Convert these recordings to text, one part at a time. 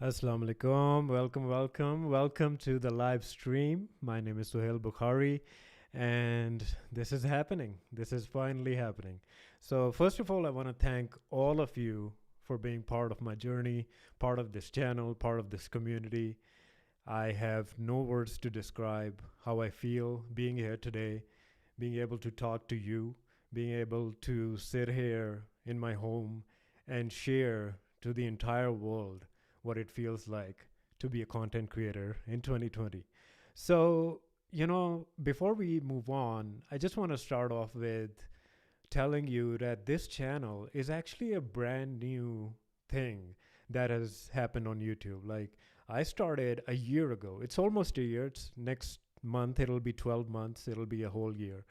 Assalamu alaikum. Welcome to the live stream. My name is Suhail Bukhari, and this is happening. This is finally happening. So, first of all, I want to thank all of you for being part of my journey, part of this channel, part of this community. I have no words to describe how I feel being here today, being able to talk to you, being able to sit here in my home and share to the entire world what it feels like to be a content creator in 2020. So, before we move on, I just want to start off with telling you that this channel is actually a brand new thing that has happened on YouTube. Like, I started a year ago. It's almost a year. It's next month, it'll be 12 months, it'll be a whole year.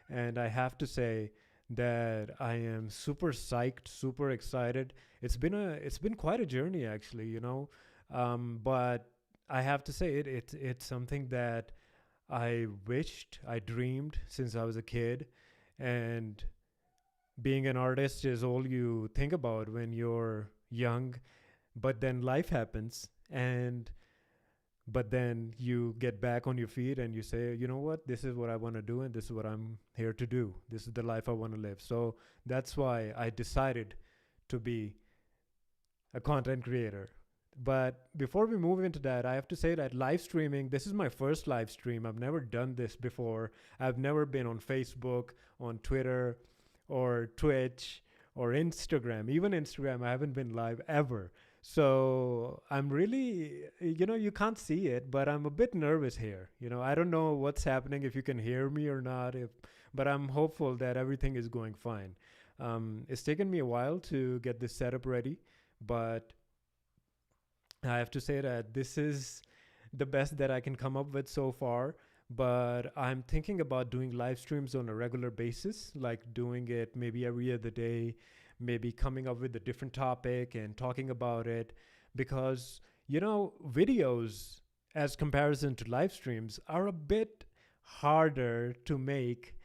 And I have to say that I am super psyched, super excited. It's been quite a journey actually, but I have to say it's something that I wished, I dreamed since I was a kid, and being an artist is all you think about when you're young, but then life happens, and but then you get back on your feet and you say, you know what, this is what I want to do and this is what I'm here to do. This is the life I want to live. So that's why I decided to be a content creator. But before we move into that, I have to say that live streaming, this is my first live stream. I've never done this before. I've never been on Facebook, on Twitter, or Twitch, or Instagram. Even Instagram, I haven't been live ever. So I'm really, you can't see it, but I'm a bit nervous here. I don't know what's happening, if you can hear me or not, but I'm hopeful that everything is going fine. It's taken me a while to get this setup ready, but I have to say that this is the best that I can come up with so far. But I'm thinking about doing live streams on a regular basis, like doing it maybe every other day, maybe coming up with a different topic and talking about it. Because, videos as comparison to live streams are a bit harder to make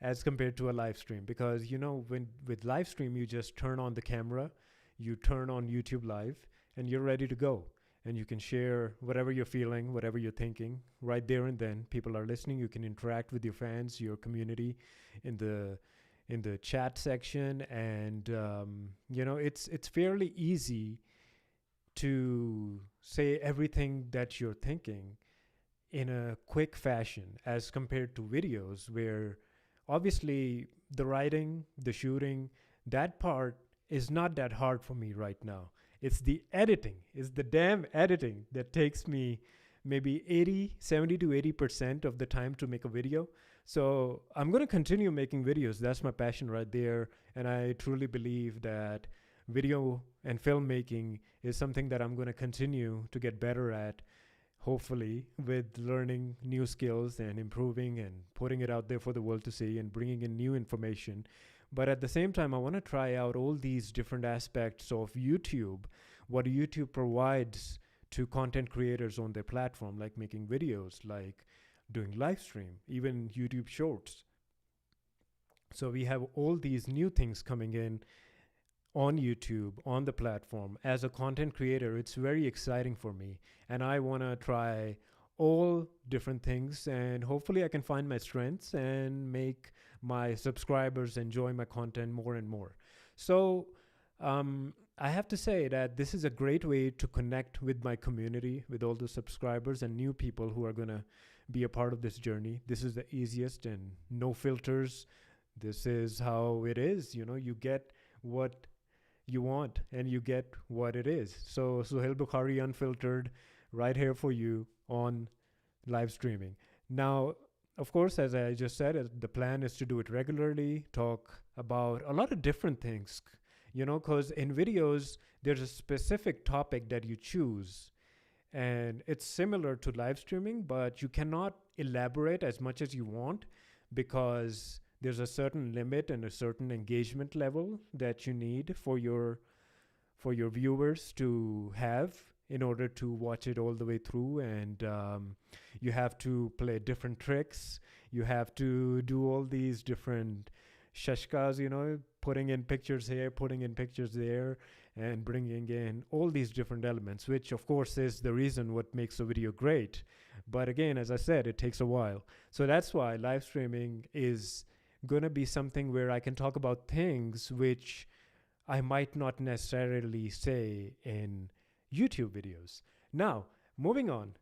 as compared to a live stream. Because, when with live stream, you just turn on the camera, you turn on YouTube Live, and you're ready to go. And you can share whatever you're feeling, whatever you're thinking, right there and then. People are listening. You can interact with your fans, your community, in the chat section, and it's fairly easy to say everything that you're thinking in a quick fashion as compared to videos where obviously the writing, the shooting, that part is not that hard for me right now. It's the editing, it's the damn editing that takes me maybe 70 to 80% of the time to make a video. So I'm going to continue making videos. That's my passion right there. And I truly believe that video and filmmaking is something that I'm going to continue to get better at, hopefully, with learning new skills and improving and putting it out there for the world to see and bringing in new information. But at the same time, I want to try out all these different aspects of YouTube, what YouTube provides to content creators on their platform, like making videos, like doing live stream, even YouTube shorts. So we have all these new things coming in on YouTube, on the platform. As a content creator, it's very exciting for me. And I want to try all different things, and hopefully I can find my strengths and make my subscribers enjoy my content more and more. So I have to say that this is a great way to connect with my community, with all the subscribers and new people who are going to be a part of this journey. This is the easiest and no filters. This is how it is. You get what you want and you get what it is. So Suhail Bukhari Unfiltered, right here for you on live streaming. Now, of course, as I just said, the plan is to do it regularly, talk about a lot of different things, because in videos, there's a specific topic that you choose. And it's similar to live streaming, but you cannot elaborate as much as you want because there's a certain limit and a certain engagement level that you need for your viewers to have in order to watch it all the way through. And you have to play different tricks. You have to do all these different shashkas, putting in pictures here, putting in pictures there, and bringing in all these different elements, which of course is the reason what makes a video great. But again, as I said, it takes a while. So that's why live streaming is going to be something where I can talk about things which I might not necessarily say in YouTube videos. Now, moving on,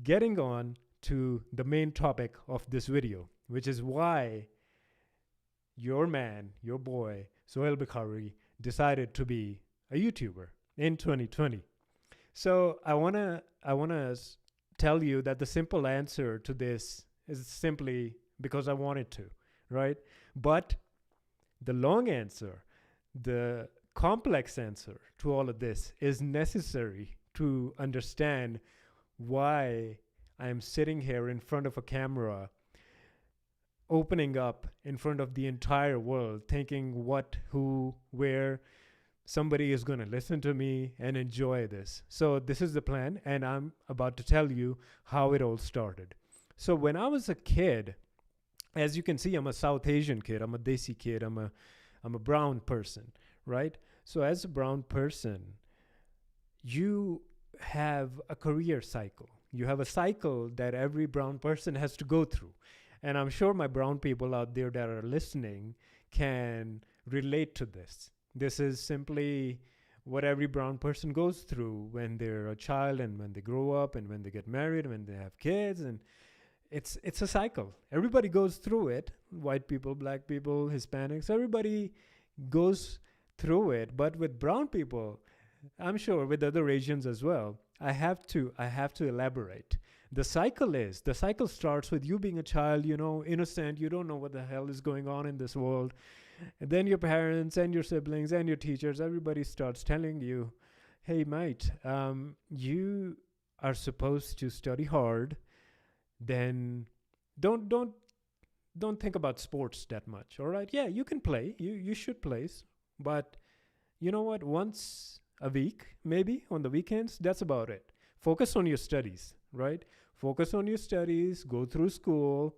getting on to the main topic of this video, which is why your man, your boy, Sohail Bukhari, decided to be a YouTuber in 2020. So I wanna tell you that the simple answer to this is simply because I wanted to, right? But the long answer, the complex answer to all of this is necessary to understand why I'm sitting here in front of a camera, opening up in front of the entire world, thinking what, who, where somebody is going to listen to me and enjoy this. So, this is the plan, and I'm about to tell you how it all started. So, when I was a kid, as you can see, I'm a South Asian kid, I'm a Desi kid, I'm a brown person, right? So, as a brown person, you have a career cycle. You have a cycle that every brown person has to go through. And I'm sure my brown people out there that are listening can relate to this. This is simply what every brown person goes through when they're a child and when they grow up and when they get married and when they have kids. And it's a cycle. Everybody goes through it. White people, black people, Hispanics, everybody goes through it. But with brown people, I'm sure with other Asians as well, I have to elaborate. The cycle starts with you being a child, innocent, you don't know what the hell is going on in this world. And then your parents and your siblings and your teachers, everybody starts telling you, hey mate, you are supposed to study hard, then don't think about sports that much. All right. Yeah, you can play. You should play. But you know what? Once a week, maybe on the weekends, that's about it. Focus on your studies, right? Focus on your studies, go through school,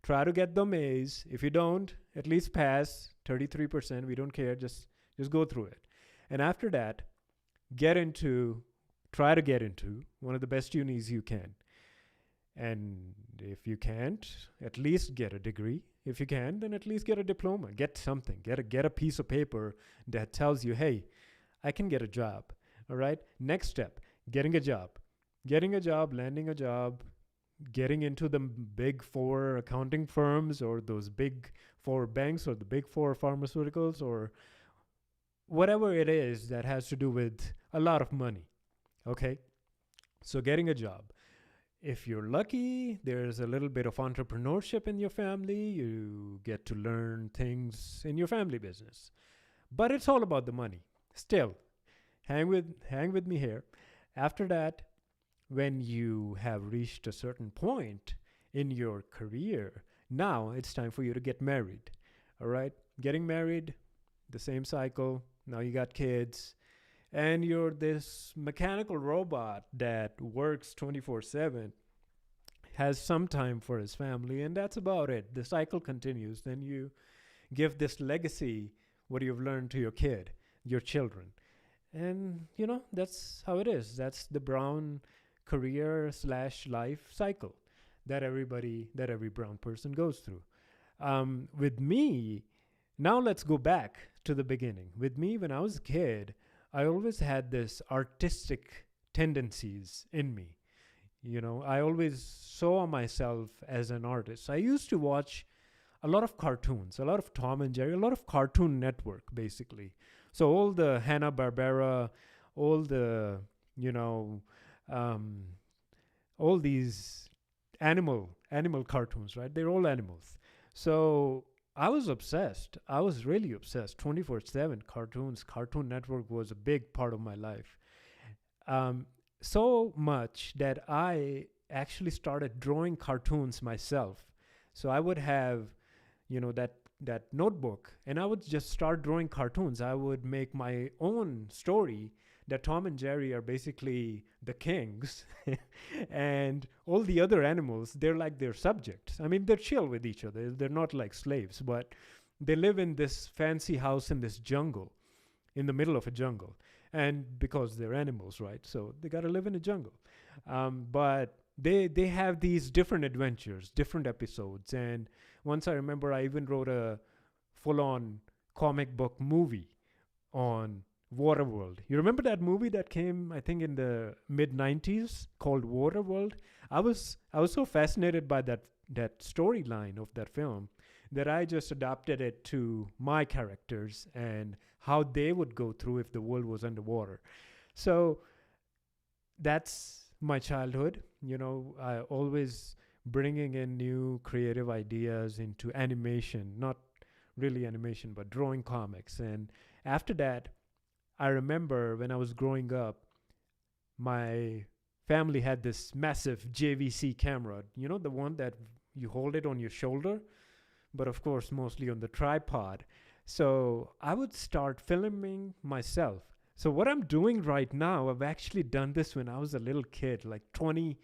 try to get them A's. If you don't, at least pass 33%. We don't care. Just go through it. And after that, try to get into one of the best unis you can. And if you can't, at least get a degree. If you can, then at least get a diploma. Get something. Get a piece of paper that tells you, hey, I can get a job. All right. Next step, getting a job. Getting a job, landing a job, getting into the big four accounting firms or those big four banks or the big four pharmaceuticals or whatever it is that has to do with a lot of money. Okay. So getting a job. If you're lucky, there's a little bit of entrepreneurship in your family. You get to learn things in your family business. But it's all about the money. Still, hang with me here. After that, when you have reached a certain point in your career, now it's time for you to get married. All right? Getting married, the same cycle. Now you got kids. And you're this mechanical robot that works 24/7, has some time for his family, and that's about it. The cycle continues. Then you give this legacy, what you've learned to your kid, your children. And, that's how it is. That's the brown career/life cycle that every brown person goes through. With me, now let's go back to the beginning. With me, when I was a kid, I always had this artistic tendencies in me. I always saw myself as an artist. I used to watch a lot of cartoons, a lot of Tom and Jerry, a lot of Cartoon Network, basically. So all the Hanna-Barbera, all the, all these animal cartoons, right? They're all animals. So I was obsessed. I was really obsessed. 24/7 cartoons. Cartoon Network was a big part of my life. So much that I actually started drawing cartoons myself. So I would have, that notebook, and I would just start drawing cartoons. I would make my own story that Tom and Jerry are basically the kings and all the other animals, they're like their subjects. I mean, they're chill with each other. They're not like slaves, but they live in this fancy house in this jungle, in the middle of a jungle. And because they're animals, right? So they got to live in a jungle. But they have these different adventures, different episodes. And once I remember, I even wrote a full on comic book movie on Waterworld. You remember that movie that came, I think, in the mid '90s called Waterworld? I was so fascinated by that storyline of that film that I just adapted it to my characters and how they would go through if the world was underwater. So that's my childhood. I always bringing in new creative ideas into animation, not really animation, but drawing comics. And after that, I remember when I was growing up, my family had this massive JVC camera, the one that you hold it on your shoulder, but of course, mostly on the tripod. So I would start filming myself. So what I'm doing right now, I've actually done this when I was a little kid, like 20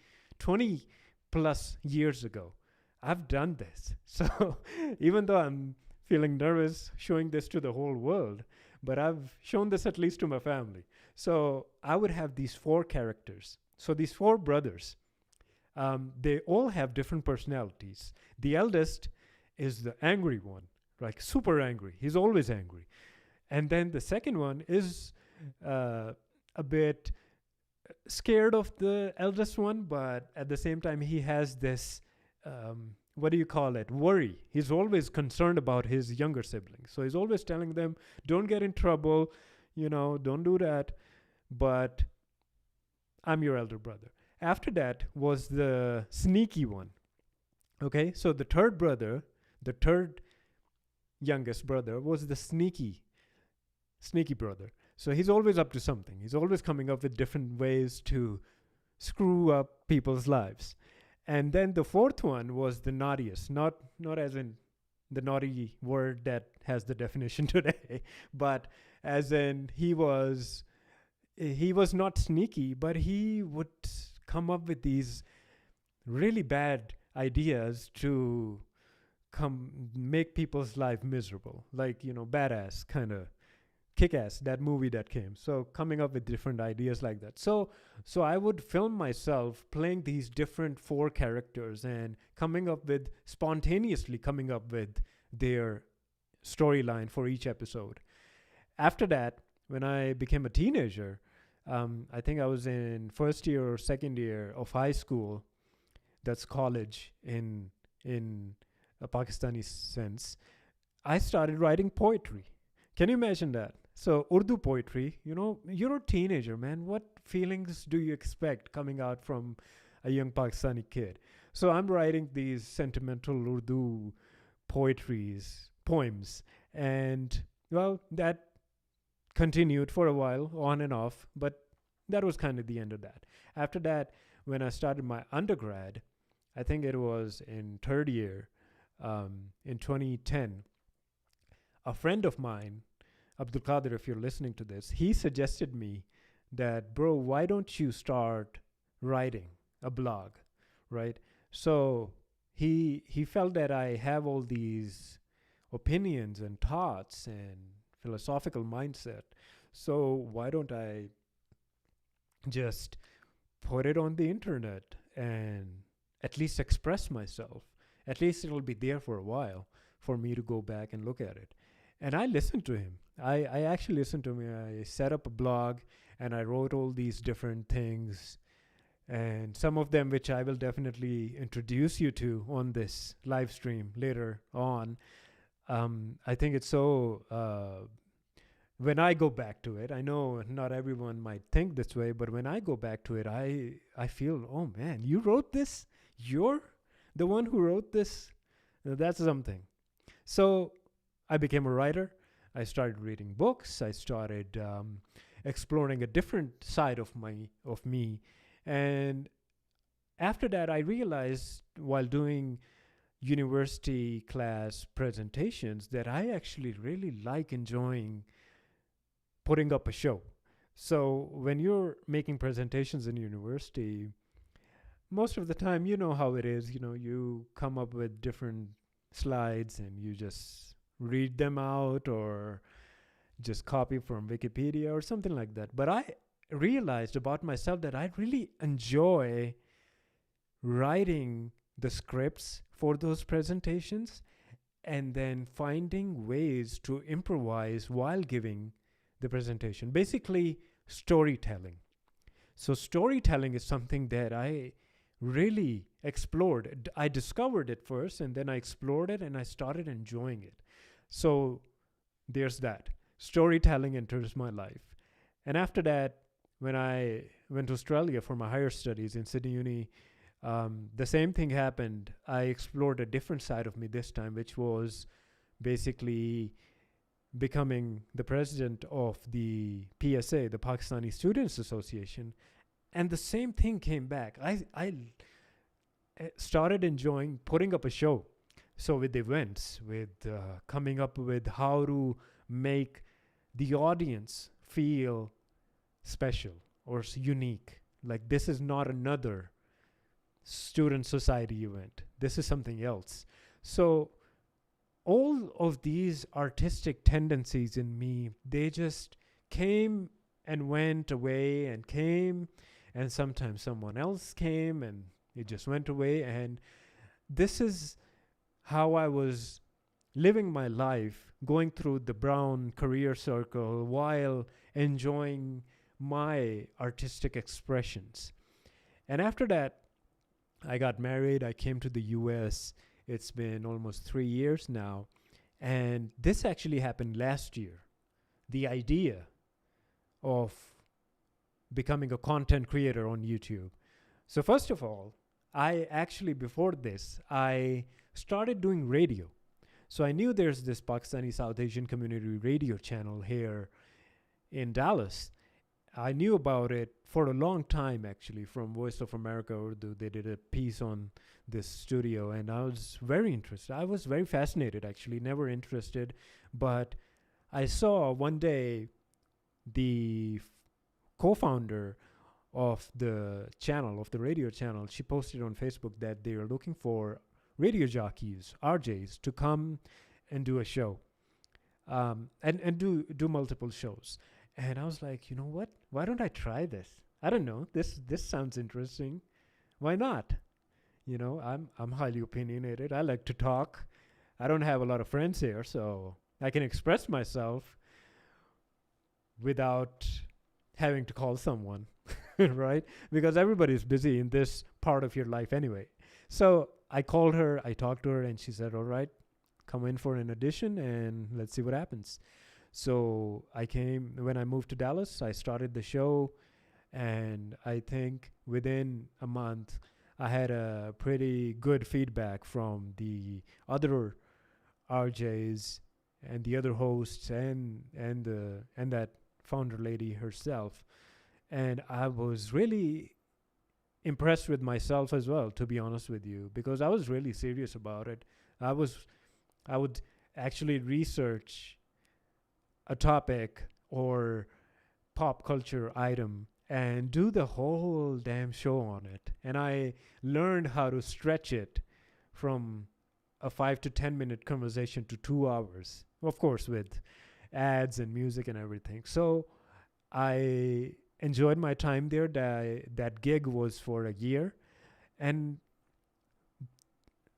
plus years ago. I've done this. So even though I'm feeling nervous showing this to the whole world, but I've shown this at least to my family. So I would have these four characters. So these four brothers, they all have different personalities. The eldest is the angry one, like super angry. He's always angry. And then the second one is a bit scared of the eldest one, but at the same time, he has this, what do you call it? Worry. He's always concerned about his younger siblings. So he's always telling them, don't get in trouble, don't do that. But I'm your elder brother. After that was the sneaky one. Okay, so the third youngest brother was the sneaky brother. So he's always up to something. He's always coming up with different ways to screw up people's lives. And then the fourth one was the naughtiest, not as in the naughty word that has the definition today, but as in he was not sneaky, but he would come up with these really bad ideas to come make people's life miserable, like badass kind of Kick-Ass, that movie that came. So coming up with different ideas like that. So I would film myself playing these different four characters and spontaneously coming up with their storyline for each episode. After that, when I became a teenager, I think I was in first year or second year of high school. That's college in a Pakistani sense. I started writing poetry. Can you imagine that? So Urdu poetry, you're a teenager, man. What feelings do you expect coming out from a young Pakistani kid? So I'm writing these sentimental Urdu poems. And well, that continued for a while, on and off, but that was kind of the end of that. After that, when I started my undergrad, I think it was in third year, in 2010, a friend of mine, Abdul Qadir, if you're listening to this, he suggested me that, bro, why don't you start writing a blog, right? So he felt that I have all these opinions and thoughts and philosophical mindset. So why don't I just put it on the internet and at least express myself? At least it'll be there for a while for me to go back and look at it. And I listened to him. I actually listened to him. I set up a blog and I wrote all these different things, and some of them which I will definitely introduce you to on this live stream later on. I think it's so, when I go back to it, I know not everyone might think this way, but when I go back to it, I feel, oh man, you wrote this? You're the one who wrote this? That's something. So I became a writer. I started reading books. I started exploring a different side of me. And after that, I realized while doing university class presentations that I actually really like enjoying putting up a show. So when you're making presentations in university, most of the time, how it is, you come up with different slides and you just read them out or just copy from Wikipedia or something like that. But I realized about myself that I really enjoy writing the scripts for those presentations and then finding ways to improvise while giving the presentation. Basically, storytelling. So, storytelling is something that I really explored. I discovered it first and then I explored it and I started enjoying it. So, there's that. Storytelling enters my life. And after that, when I went to Australia for my higher studies in Sydney Uni, the same thing happened. I explored a different side of me this time, which was basically becoming the president of the PSA, the Pakistani Students Association. And the same thing came back. I started enjoying putting up a show. So, with events, with coming up with how to make the audience feel special or unique. Like, this is not another student society event. This is something else. So all of these artistic tendencies in me, they just came and went away and came, and sometimes someone else came and it just went away. And this is how I was living my life, going through the Brown career circle while enjoying my artistic expressions. And after that, I got married. I came to the US. It's been almost 3 years now. And this actually happened last year. The idea of becoming a content creator on YouTube. So first of all, I actually, before this, I started doing radio. So I knew there's this Pakistani South Asian community radio channel here in Dallas. I knew about it for a long time, actually, from Voice of America Urdu. They did a piece on this studio, and I was very interested. I was very fascinated, actually, never interested. But I saw one day the co-founder of the channel, of the radio channel, she posted on Facebook that they are looking for radio jockeys, RJs, to come and do a show, and do multiple shows. And I was like, you know what? Why don't I try this? I don't know. This sounds interesting. Why not? You know, I'm highly opinionated. I like to talk. I don't have a lot of friends here, so I can express myself without having to call someone, right? Because everybody's busy in this part of your life anyway. So I called her, I talked to her, and she said, all right, come in for an audition and let's see what happens. So I came, when I moved to Dallas, I started the show, and I think within a month, I had a pretty good feedback from the other RJs and the other hosts and that founder lady herself. And I was really impressed with myself as well, to be honest with you, because I was really serious about it. I would actually research a topic or pop culture item and do the whole damn show on it. And I learned how to stretch it from a 5 to 10 minute conversation to 2 hours, of course, with ads and music and everything. So I enjoyed my time there. That gig was for a year. And,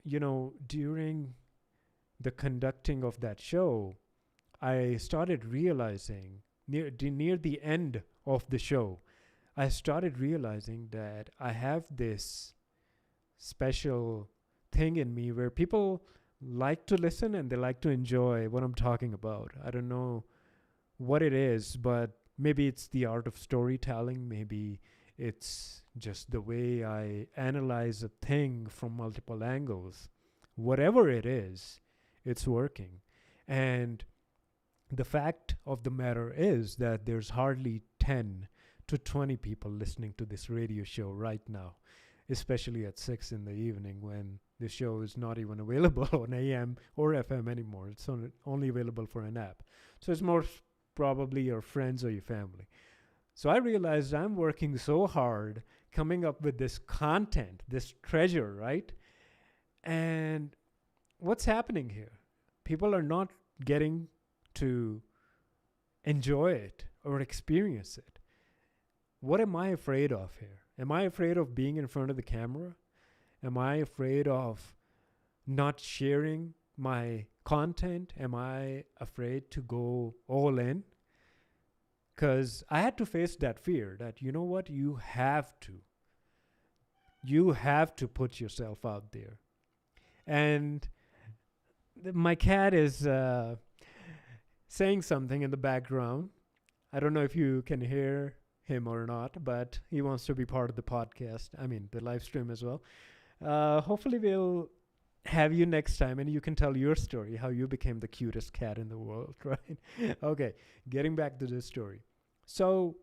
you know, during the conducting of that show, I started realizing near the end of the show, I started realizing that I have this special thing in me where people like to listen and they like to enjoy what I'm talking about. I don't know what it is, but maybe it's the art of storytelling. Maybe it's just the way I analyze a thing from multiple angles. Whatever it is, it's working. And the fact of the matter is that there's hardly 10 to 20 people listening to this radio show right now, especially at 6 in the evening when the show is not even available on AM or FM anymore. It's only available for an app. So it's more probably your friends or your family. So I realized I'm working so hard coming up with this content, this treasure, right? And what's happening here? People are not getting to enjoy it or experience it. What am I afraid of here? Am I afraid of being in front of the camera? Am I afraid of not sharing my content? Am I afraid to go all in? Because I had to face that fear that, you know what, you have to. You have to put yourself out there. And my cat is saying something in the background. I don't know if you can hear him or not, but he wants to be part of the podcast. I mean, the live stream as well. Hopefully, we'll have you next time and you can tell your story, how you became the cutest cat in the world, right? Okay, getting back to this story. So,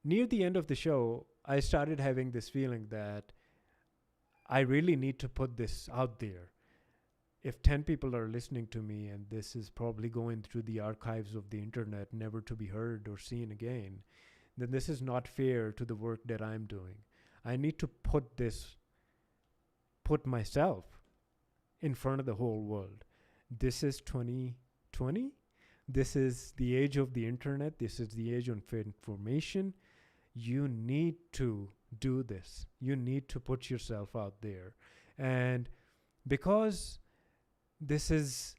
near the end of the show, I started having this feeling that I really need to put this out there. If 10 people are listening to me and this is probably going through the archives of the internet, never to be heard or seen again, then this is not fair to the work that I'm doing. I need to put myself in front of the whole world. This is 2020. This is the age of the internet. This is the age of information. You need to do this. You need to put yourself out there. And because this is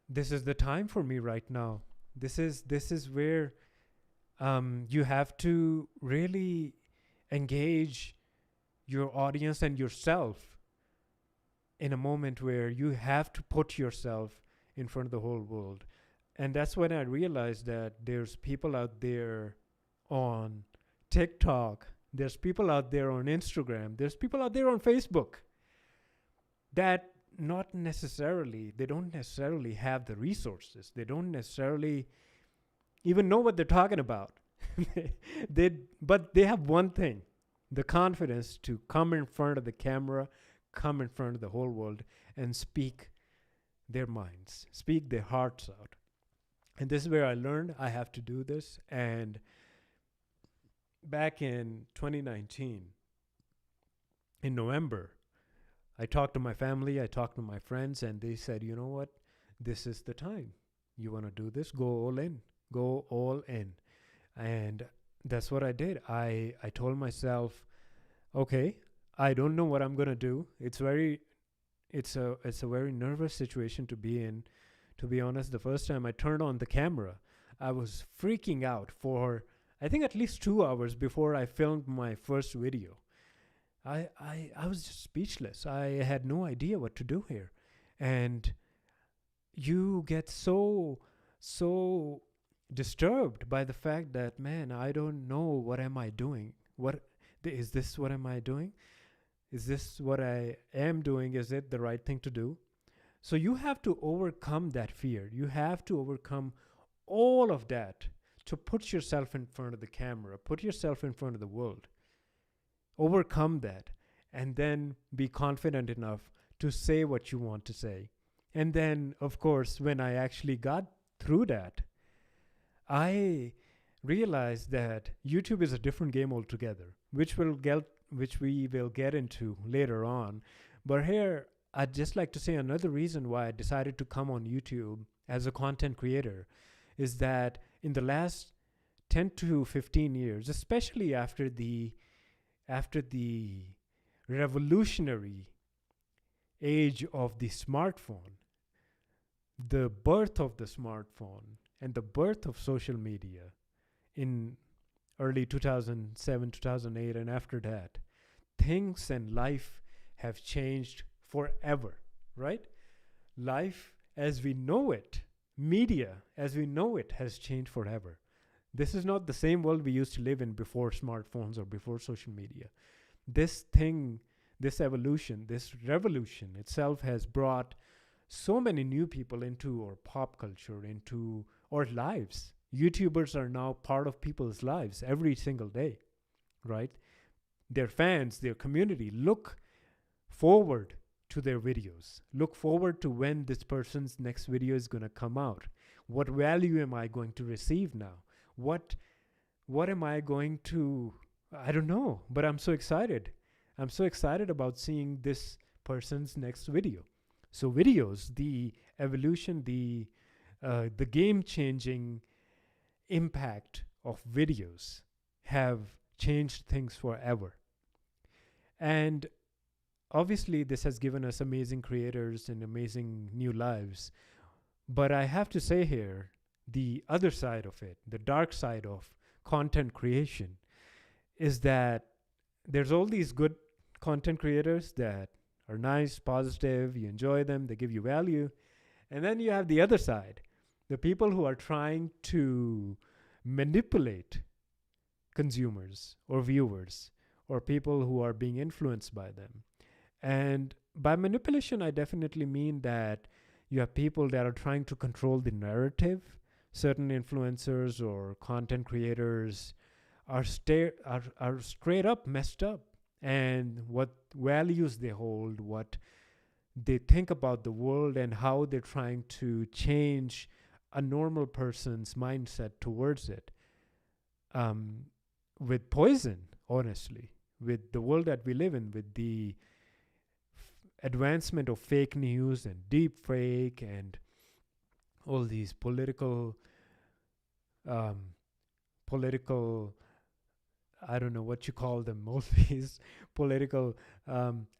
the time for me right now. This is where you have to really engage your audience and yourself in a moment where you have to put yourself in front of the whole world. And that's when I realized that there's people out there on TikTok, there's people out there on Instagram, there's people out there on Facebook that they don't necessarily have the resources. They don't necessarily even know what they're talking about. But they have one thing, the confidence to come in front of the camera, come in front of the whole world and speak their minds, speak their hearts out. And this is where I learned I have to do this. And back in 2019, in November, I talked to my family, I talked to my friends, and they said, you know what? This is the time. You want to do this? Go all in. Go all in. And that's what I did. I told myself, okay, I don't know what I'm going to do. It's a very nervous situation to be in. To be honest, the first time I turned on the camera, I was freaking out for, I think, at least 2 hours before I filmed my first video. I was just speechless. I had no idea what to do here. And you get so disturbed by the fact that, man, I don't know, what am I doing? What am I doing? Is this what I am doing? Is it the right thing to do? So you have to overcome that fear. You have to overcome all of that to put yourself in front of the camera, put yourself in front of the world. Overcome that, and then be confident enough to say what you want to say. And then, of course, when I actually got through that, I realized that YouTube is a different game altogether, which we will get into later on. But here, I'd just like to say another reason why I decided to come on YouTube as a content creator is that in the last 10 to 15 years, especially after the revolutionary age of the smartphone, the birth of the smartphone and the birth of social media in early 2007, 2008, and after that, things and life have changed forever, right? Life as we know it, media as we know it, has changed forever. This is not the same world we used to live in before smartphones or before social media. This evolution, this revolution itself has brought so many new people into our pop culture, into our lives. YouTubers are now part of people's lives every single day, right? Their fans, their community look forward to their videos. Look forward to when this person's next video is going to come out. What value am I going to receive now? What am I going to, I don't know, but I'm so excited. I'm so excited about seeing this person's next video. So videos, the evolution, the game-changing impact of videos have changed things forever. And obviously, this has given us amazing creators and amazing new lives. But I have to say here, the other side of it, the dark side of content creation, is that there's all these good content creators that are nice, positive, you enjoy them, they give you value. And then you have the other side, the people who are trying to manipulate consumers or viewers or people who are being influenced by them. And by manipulation, I definitely mean that you have people that are trying to control the narrative. Certain influencers or content creators are straight up messed up, and what values they hold, what they think about the world, and how they're trying to change a normal person's mindset towards it, with poison, honestly, with the world that we live in, with the advancement of fake news and deep fake and all these um, political, I don't know what you call them, all these political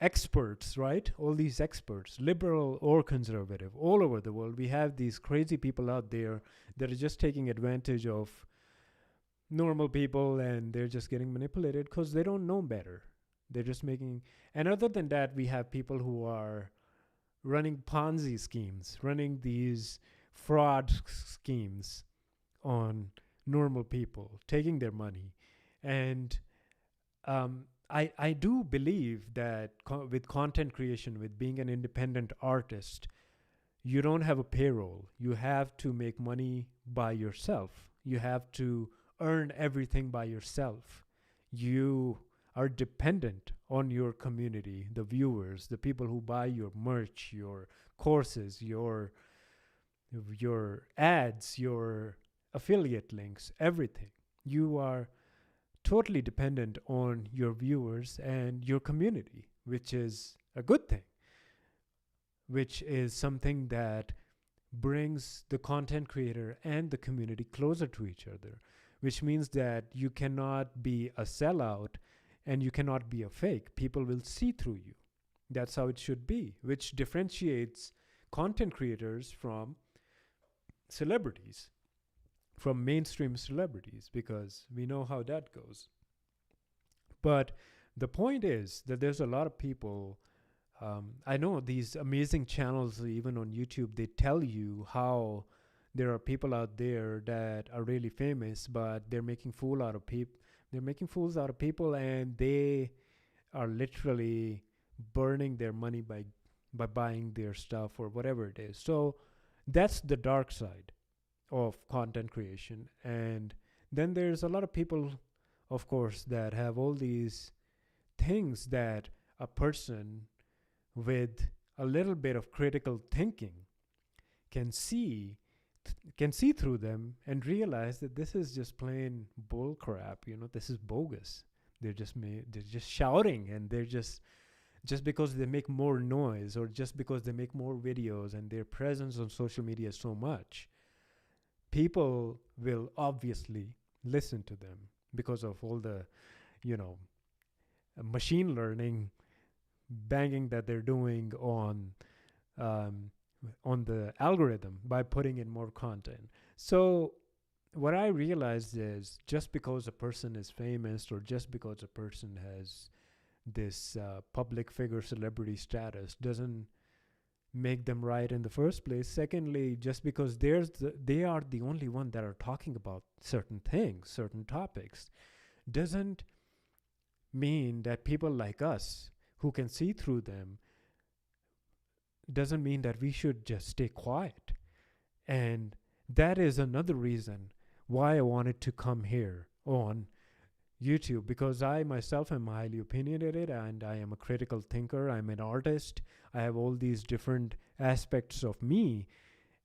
experts, right? All these experts, liberal or conservative, all over the world. We have these crazy people out there that are just taking advantage of normal people, and they're just getting manipulated because they don't know better. They're just making, and other than that, we have people who are running Ponzi schemes, running these fraud schemes on normal people, taking their money. And I do believe that with content creation, with being an independent artist, you don't have a payroll. You have to make money by yourself. You have to earn everything by yourself. You are dependent on your community, the viewers, the people who buy your merch, your courses, your ads, your affiliate links, everything. You are totally dependent on your viewers and your community, which is a good thing, which is something that brings the content creator and the community closer to each other, which means that you cannot be a sellout and you cannot be a fake. People will see through you. That's how it should be, which differentiates content creators from celebrities, from mainstream celebrities, because we know how that goes. But the point is that there's a lot of people. I know these amazing channels, even on YouTube, they tell you how there are people out there that are really famous, but they're making fool out of people. They're making fools out of people, and they are literally burning their money by buying their stuff or whatever it is. So that's the dark side of content creation. And then there's a lot of people, of course, that have all these things that a person with a little bit of critical thinking can see through them and realize that this is just plain bull crap. This is bogus. They're just shouting, and they're just because they make more noise, or just because they make more videos and their presence on social media is so much, people will obviously listen to them because of all the machine learning banging that they're doing on the algorithm by putting in more content. So what I realized is, just because a person is famous, or just because a person has this public figure celebrity status, doesn't make them right in the first place. Secondly, just because they are the only one that are talking about certain things, certain topics, doesn't mean that people like us who can see through them, doesn't mean that we should just stay quiet. And that is another reason why I wanted to come here on YouTube, because I myself am highly opinionated, and I am a critical thinker. I'm an artist. I have all these different aspects of me.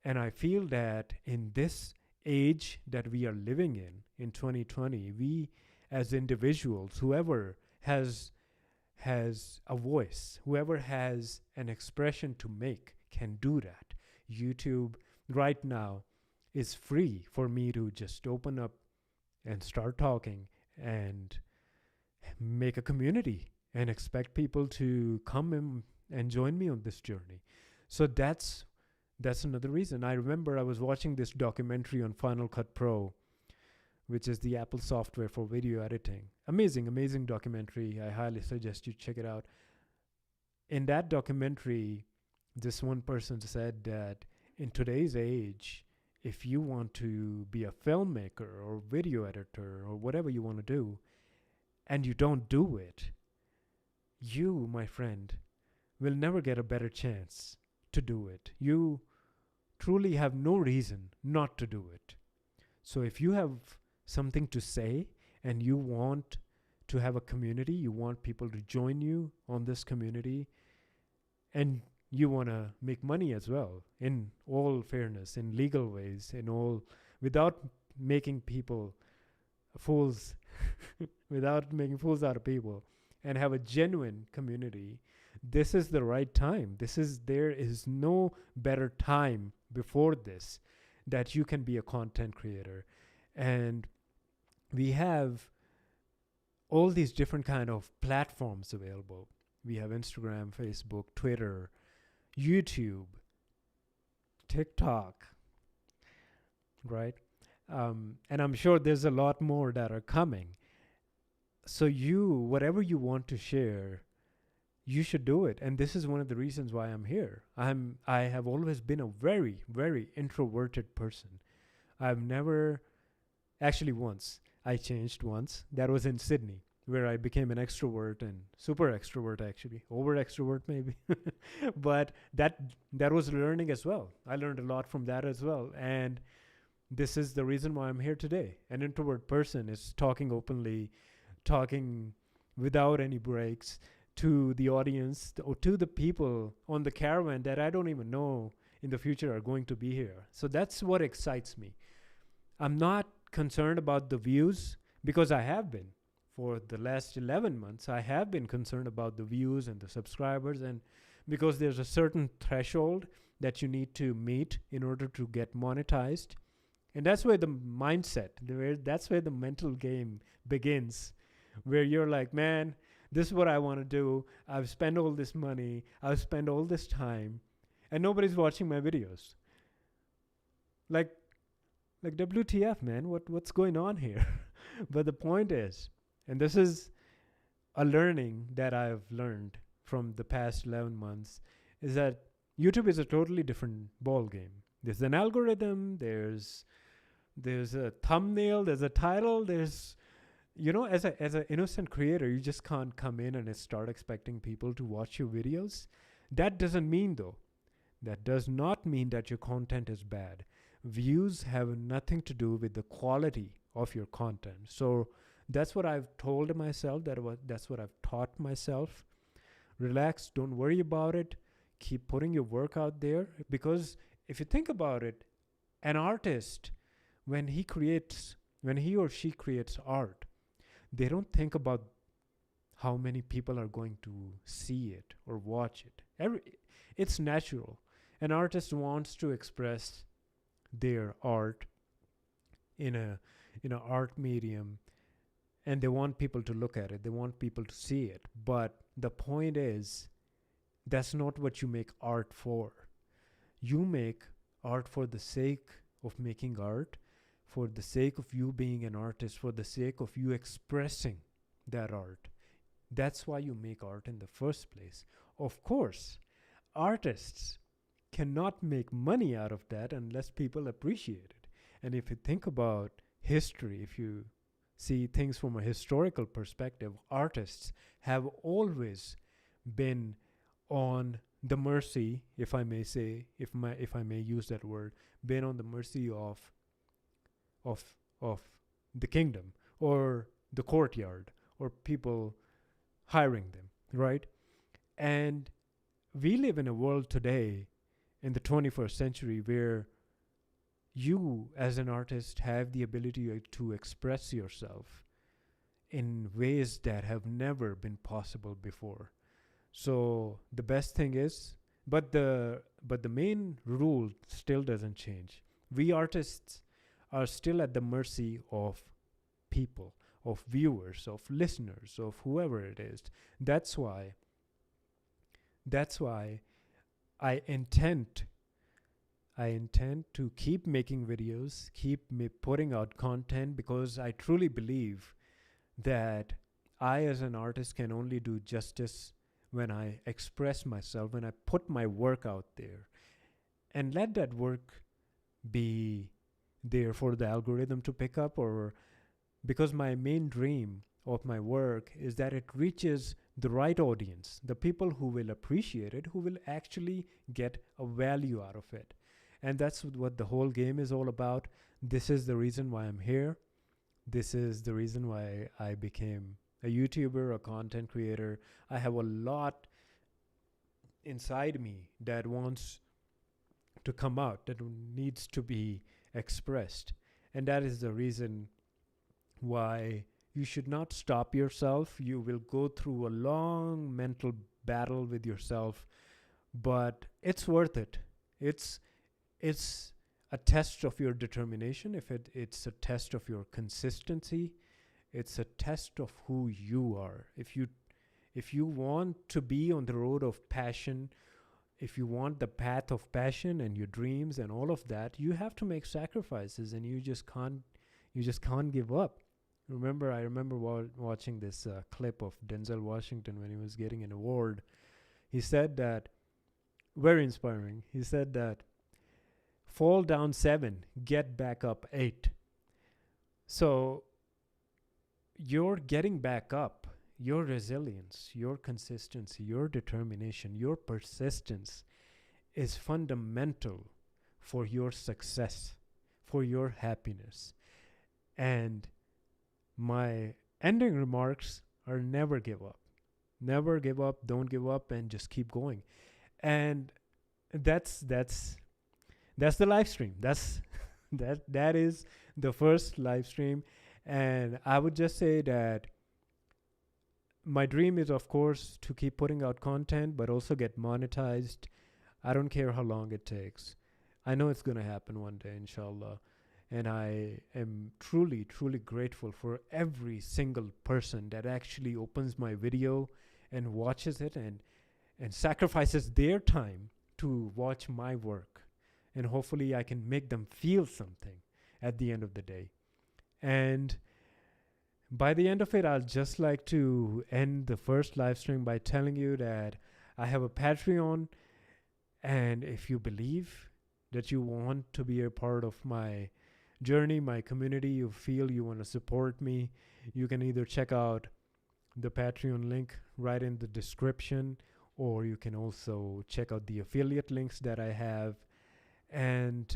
And I feel that in this age that we are living in 2020, we as individuals, whoever has a voice, whoever has an expression to make, can do that. YouTube right now is free for me to just open up and start talking and make a community and expect people to come in and join me on this journey. So that's another reason. I remember I was watching this documentary on Final Cut Pro, which is the Apple software for video editing. Amazing, amazing documentary. I highly suggest you check it out. In that documentary, this one person said that in today's age, if you want to be a filmmaker or video editor or whatever you want to do, and you don't do it, you, my friend, will never get a better chance to do it. You truly have no reason not to do it. So if you have something to say and you want to have a community, you want people to join you on this community, and you want to make money as well, in all fairness, in legal ways, in all, without making people fools, without making fools out of people, and have a genuine community, this is the right time. There is no better time before this that you can be a content creator. And we have all these different kind of platforms available. We have Instagram, Facebook, Twitter, YouTube, TikTok, right? And I'm sure there's a lot more that are coming. So whatever you want to share, you should do it. And this is one of the reasons why I'm here. I have always been a very, very introverted person. I've never, actually once, I changed once. That was in Sydney, where I became an extrovert and super extrovert, actually. Over extrovert, maybe. But that was learning as well. I learned a lot from that as well. And this is the reason why I'm here today. An introvert person is talking openly, talking without any breaks to the audience or to the people on the caravan that I don't even know in the future are going to be here. So that's what excites me. I'm not concerned about the views, because I have been. For the last 11 months, I have been concerned about the views and the subscribers, and because there's a certain threshold that you need to meet in order to get monetized. And that's where the mindset, that's where the mental game begins, where you're like, man, this is what I want to do. I've spent all this money. I've spent all this time, and nobody's watching my videos. Like WTF, man, what's going on here? But the point is, and this is a learning that I've learned from the past 11 months, is that YouTube is a totally different ball game. There's an algorithm, there's a thumbnail, there's a title, there's, as an innocent creator, you just can't come in and start expecting people to watch your videos. That does not mean that your content is bad. Views have nothing to do with the quality of your content. So that's what I've told myself, that's what I've taught myself. Relax, don't worry about it. Keep putting your work out there, because if you think about it, an artist, when he or she creates art, they don't think about how many people are going to see it or watch it. It's natural. An artist wants to express their art in a art medium, and they want people to look at it. They want people to see it. But the point is, that's not what you make art for. You make art for the sake of making art, for the sake of you being an artist, for the sake of you expressing that art. That's why you make art in the first place. Of course, artists cannot make money out of that unless people appreciate it. And if you think about history, if you see things from a historical perspective, artists have always been on the mercy, if I may say, if I may use that word, been on the mercy of the kingdom or the courtyard or people hiring them, right? And we live in a world today in the 21st century where you as an artist have the ability to express yourself in ways that have never been possible before. So the best thing is But the main rule still doesn't change. We artists are still at the mercy of people, of viewers, of listeners, of whoever it is. That's why that's why I intend I intend to keep making videos, keep me putting out content, because I truly believe that I, as an artist, can only do justice when I express myself, when I put my work out there, and let that work be there for the algorithm to pick up. Or because my main dream of my work is that it reaches the right audience, the people who will appreciate it, who will actually get a value out of it. And that's what the whole game is all about. This is the reason why I'm here. This is the reason why I became a YouTuber, a content creator. I have a lot inside me that wants to come out, that needs to be expressed. And that is the reason why you should not stop yourself. You will go through a long mental battle with yourself, but it's worth it. It's a test of your determination. It's a test of your consistency. It's a test of who you are. If you want to be on the road of passion, if you want the path of passion and your dreams and all of that, you have to make sacrifices, and you just can't give up. I remember watching this clip of Denzel Washington when he was getting an award. He said that, very inspiring. He said that, fall down 7, get back up 8. So your getting back up, your resilience, your consistency, your determination, your persistence is fundamental for your success, for your happiness. And my ending remarks are never give up. Never give up, don't give up, and just keep going. And that's the live stream. That is the first live stream. And I would just say that my dream is, of course, to keep putting out content, but also get monetized. I don't care how long it takes. I know it's going to happen one day, inshallah. And I am truly, truly grateful for every single person that actually opens my video and watches it and sacrifices their time to watch my work. And hopefully I can make them feel something at the end of the day. And by the end of it, I'll just like to end the first live stream by telling you that I have a Patreon. And if you believe that you want to be a part of my journey, my community, you feel you want to support me, you can either check out the Patreon link right in the description, or you can also check out the affiliate links that I have. And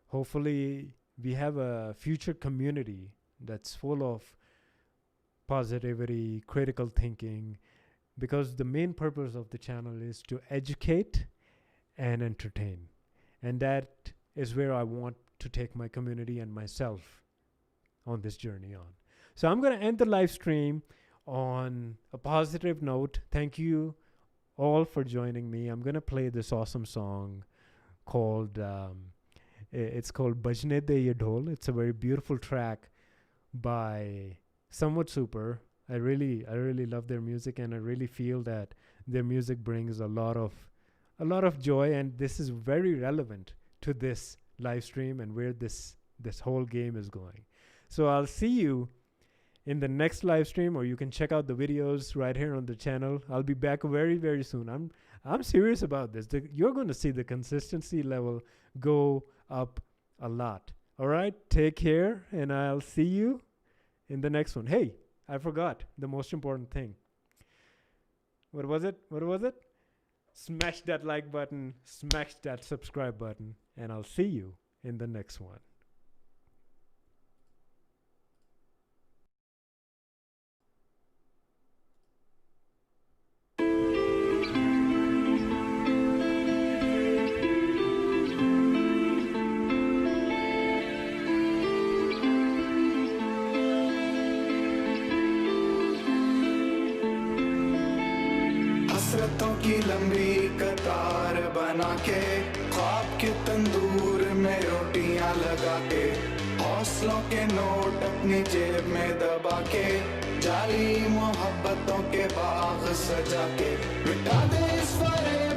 hopefully we have a future community that's full of positivity, critical thinking, because the main purpose of the channel is to educate and entertain. And that is where I want to take my community and myself on this journey on. So I'm going to end the live stream on a positive note. Thank you all for joining me. I'm going to play this awesome song called it's called Bajne De Ye Dhol. It's a very beautiful track by Somewhat Super. I really love their music, and I really feel that their music brings a lot of joy, and this is very relevant to this live stream and where this whole game is going. So I'll see you in the next live stream, or you can check out the videos right here on the channel. I'll be back very, very soon. I'm serious about this. You're going to see the consistency level go up a lot. All right, take care, and I'll see you in the next one. Hey, I forgot the most important thing. What was it? Smash that like button, smash that subscribe button, and I'll see you in the next one. हसरतों की की लंबी कतार बना के, ख्वाब के तंदूर में रोटियां लगा के, हौसलों के नोट अपनी जेब में दबा के, जाली मोहब्बतों के बाग सजा के, मिटा दे इस फरेब